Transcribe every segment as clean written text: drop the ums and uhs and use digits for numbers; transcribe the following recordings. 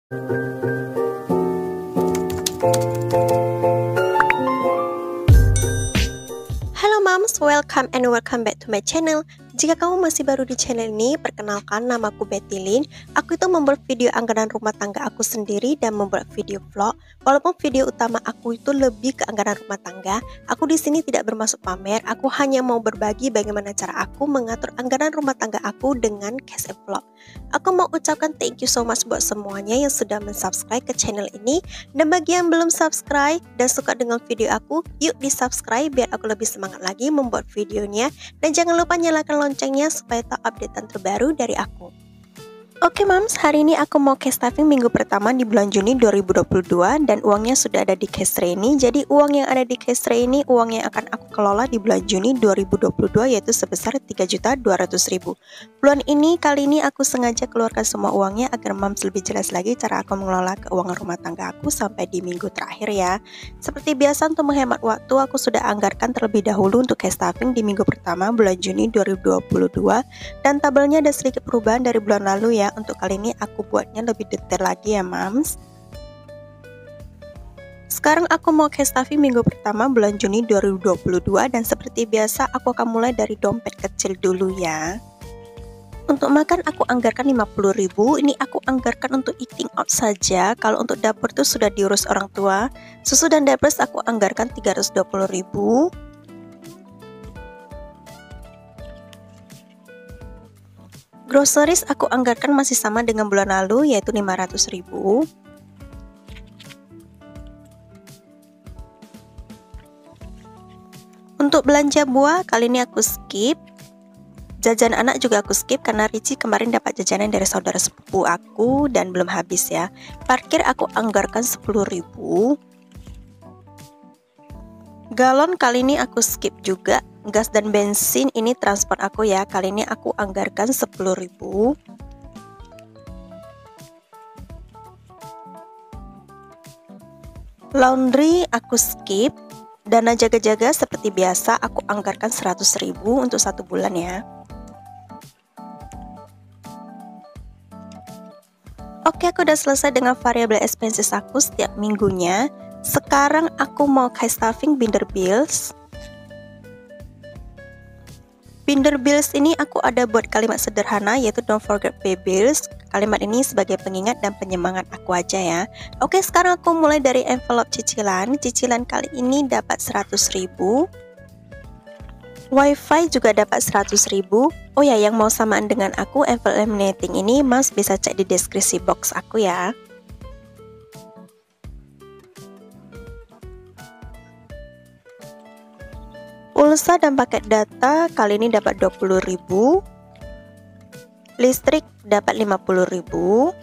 Halo moms, welcome back to my channel. Jika kamu masih baru di channel ini, perkenalkan, namaku Betty Lin. Aku itu membuat video anggaran rumah tangga aku sendiri dan membuat video vlog. Walaupun video utama aku itu lebih ke anggaran rumah tangga, aku di sini tidak bermaksud pamer. Aku hanya mau berbagi bagaimana cara aku mengatur anggaran rumah tangga aku dengan cash and vlog. Aku mau ucapkan thank you so much buat semuanya yang sudah mensubscribe ke channel ini. Dan bagi yang belum subscribe dan suka dengan video aku, yuk di subscribe biar aku lebih semangat lagi membuat videonya. Dan jangan lupa nyalakan loncengnya supaya tahu updatean terbaru dari aku. Oke moms, hari ini aku mau cash stuffing minggu pertama di bulan Juni 2022 dan uangnya sudah ada di cash tray ini. Jadi uang yang ada di cash tray ini uang yang akan aku kelola di bulan Juni 2022 yaitu sebesar 3.200.000. Bulan ini kali ini aku sengaja keluarkan semua uangnya agar moms lebih jelas lagi cara aku mengelola keuangan rumah tangga aku sampai di minggu terakhir ya. Seperti biasa untuk menghemat waktu aku sudah anggarkan terlebih dahulu untuk cash stuffing di minggu pertama bulan Juni 2022 dan tabelnya ada sedikit perubahan dari bulan lalu ya. Untuk kali ini aku buatnya lebih detail lagi ya moms. Sekarang aku mau cash stuffing minggu pertama bulan Juni 2022 dan seperti biasa aku akan mulai dari dompet kecil dulu ya. Untuk makan aku anggarkan 50.000. Ini aku anggarkan untuk eating out saja. Kalau untuk dapur tuh sudah diurus orang tua. Susu dan diapers aku anggarkan 320.000. Groceries aku anggarkan masih sama dengan bulan lalu yaitu 500.000. Untuk belanja buah kali ini aku skip. Jajan anak juga aku skip karena Ricci kemarin dapat jajanan dari saudara sepupu aku dan belum habis ya. Parkir aku anggarkan 10.000. Galon kali ini aku skip juga. Gas dan bensin ini transport aku ya. Kali ini aku anggarkan 10.000. Laundry aku skip. Dana jaga-jaga seperti biasa aku anggarkan 100.000 untuk 1 bulan ya. Oke, aku udah selesai dengan variable expenses aku setiap minggunya. Sekarang aku mau cash stuffing binder bills. Binder bills ini aku ada buat kalimat sederhana yaitu don't forget pay bills. Kalimat ini sebagai pengingat dan penyemangat aku aja ya. Oke, sekarang aku mulai dari envelope cicilan. Cicilan kali ini dapat 100.000. Wifi juga dapat 100.000. Oh ya, yang mau samaan dengan aku envelope laminating ini mas bisa cek di deskripsi box aku ya. Pulsa dan paket data kali ini dapat 20.000. Listrik dapat 50.000.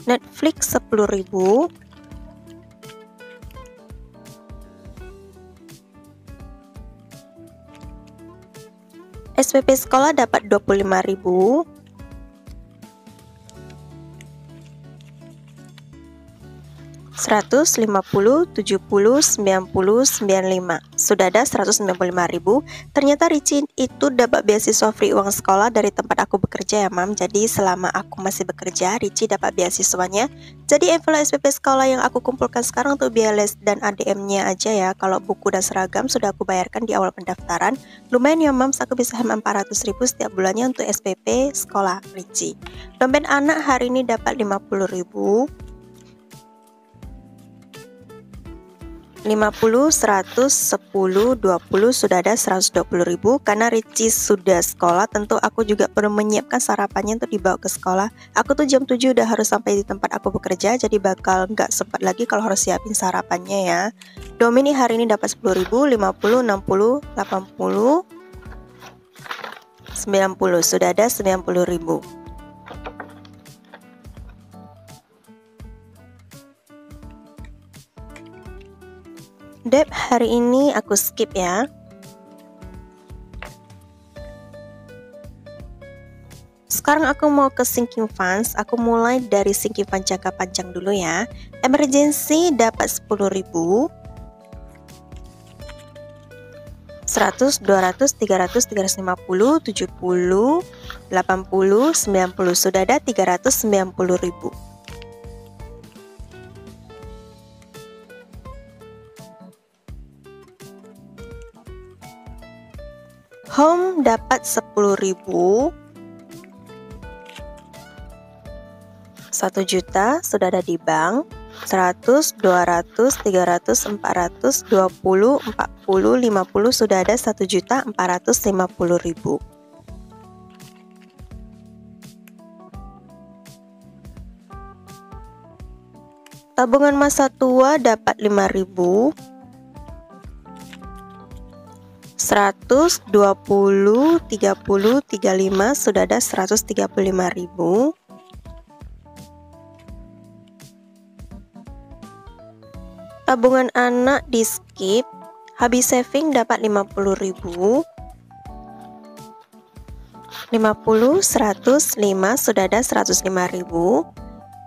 Netflix 10.000. SPP sekolah dapat 25.000. Seratus, 50, 70, 90, 95. Sudah ada 195.000. Ternyata Ricci itu dapat beasiswa free uang sekolah dari tempat aku bekerja ya mam. Jadi selama aku masih bekerja, Ricci dapat beasiswanya. Jadi envelope SPP sekolah yang aku kumpulkan sekarang untuk biaya les dan ADM-nya aja ya. Kalau buku dan seragam sudah aku bayarkan di awal pendaftaran. Lumayan ya mam, aku bisa hemat 400.000 setiap bulannya untuk SPP sekolah Ricci. Dompet anak hari ini dapat 50.000. 50, 100, 10, 20 sudah ada 120.000. Karena Ricci sudah sekolah, tentu aku juga perlu menyiapkan sarapannya untuk dibawa ke sekolah. Aku tuh jam 7 udah harus sampai di tempat aku bekerja, jadi bakal nggak sempat lagi kalau harus siapin sarapannya ya. Domini hari ini dapat 10.000, 50, 60, 80, 90 sudah ada 90.000. Debt hari ini aku skip ya. Sekarang aku mau ke sinking funds. Aku mulai dari sinking fund jangka panjang dulu ya. Emergency dapat 10.000. 100, 200, 300, 350, 70, 80, 90, sudah ada 390.000. Home dapat 10.000. 1 juta sudah ada di bank. 100, 200, 300, 400, 20, 40, 50 sudah ada 1.450.000. Tabungan masa tua dapat 5.000. 100, 20, 30, 35 sudah ada 135.000. Tabungan anak di skip, habis saving dapat 50.000. 50, 100, 5 sudah ada 105.000.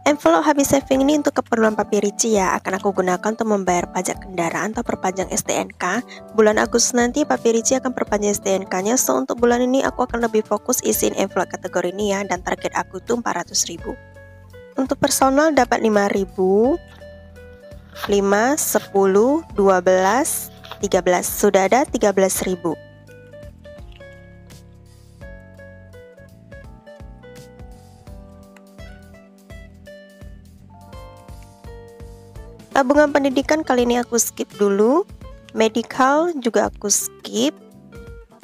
Envelope habis saving ini untuk keperluan Papi Ricci ya, akan aku gunakan untuk membayar pajak kendaraan atau perpanjang STNK. Bulan Agustus nanti Papi Ricci akan perpanjang STNK-nya, so untuk bulan ini aku akan lebih fokus isiin envelope kategori ini ya, dan target aku tuh 400.000. Untuk personal dapat 5.000. 5, 10, 12, 13 sudah ada 13.000. Tabungan pendidikan kali ini aku skip dulu. Medical juga aku skip.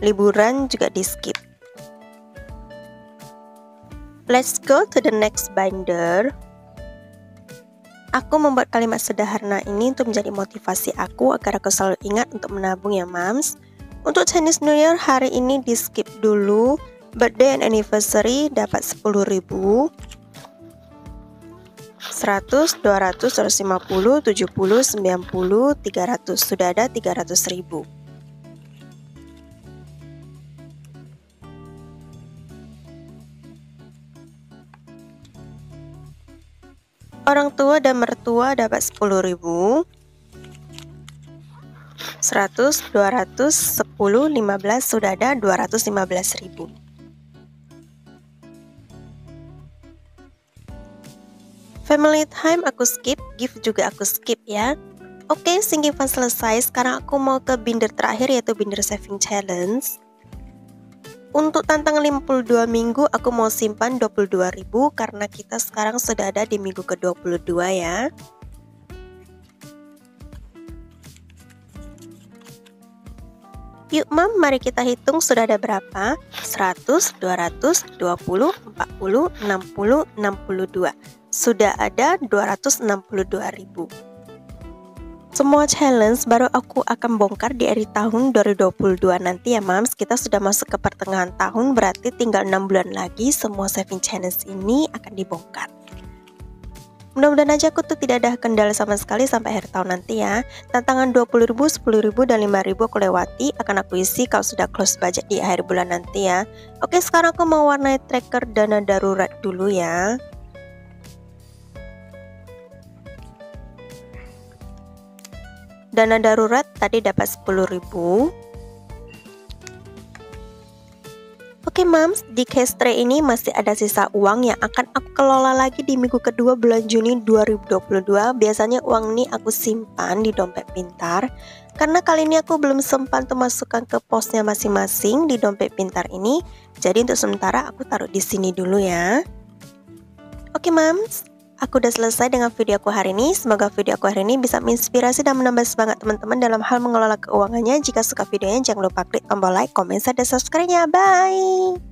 Liburan juga di skip. Let's go to the next binder. Aku membuat kalimat sederhana ini untuk menjadi motivasi aku agar aku selalu ingat untuk menabung ya mams. Untuk Chinese New Year hari ini di skip dulu. Birthday and anniversary dapat 10.000. 100, 200, 150, 70, 90, 300 sudah ada 300.000. Orang tua dan mertua dapat 10.000. 100, 200, 10, 15 sudah ada 215.000. Family time aku skip, gift juga aku skip ya. Oke, sinking fund selesai. Sekarang aku mau ke binder terakhir yaitu binder saving challenge. Untuk tantangan 52 minggu aku mau simpan 22.000 karena kita sekarang sudah ada di minggu ke-22 ya. Yuk mam, mari kita hitung sudah ada berapa? 100, 200, 20, 40, 60, 62. Sudah ada 262.000. Semua challenge baru aku akan bongkar di akhir tahun 2022 nanti ya mams. Kita sudah masuk ke pertengahan tahun, berarti tinggal 6 bulan lagi semua saving challenge ini akan dibongkar. Mudah-mudahan aja aku tuh tidak ada kendala sama sekali sampai akhir tahun nanti ya. Tantangan 20.000, 10.000, dan 5.000 aku lewati, akan aku isi kalau sudah close budget di akhir bulan nanti ya. Oke, sekarang aku mau warnai tracker dana darurat dulu ya. Dana darurat tadi dapat 10.000. Oke mams, di cash tray ini masih ada sisa uang yang akan aku kelola lagi di minggu kedua bulan Juni 2022. Biasanya uang ini aku simpan di dompet pintar. Karena kali ini aku belum sempat untuk masukkan ke posnya masing-masing di dompet pintar ini. Jadi untuk sementara aku taruh di sini dulu ya. Oke mams. Aku udah selesai dengan video aku hari ini. Semoga video aku hari ini bisa menginspirasi dan menambah semangat teman-teman dalam hal mengelola keuangannya. Jika suka videonya, jangan lupa klik tombol like, komen, share, dan subscribe-nya. Bye!